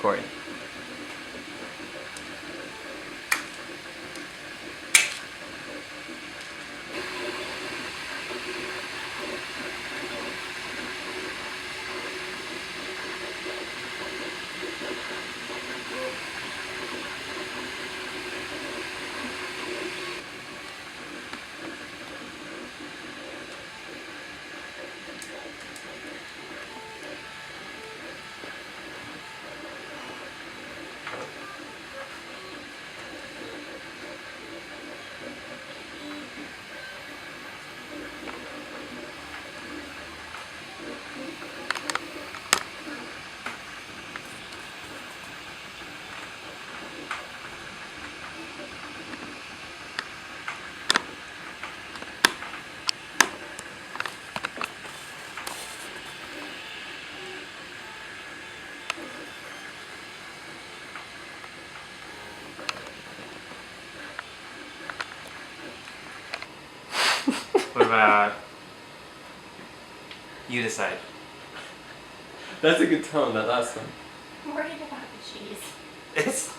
recording. What about you decide? That's a good tone, that last one. I'm worried about the cheese.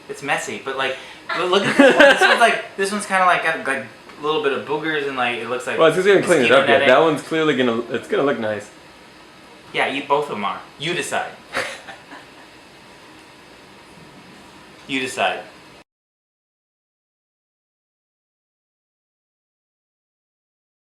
It's messy, but like, look at this one. This one's like, this one's kind of like got like a little bit of boogers and like it looks like. Well, it's just gonna clean it up yet. netting. That one's clearly it's gonna look nice. Yeah, both of them are. You decide. You decide.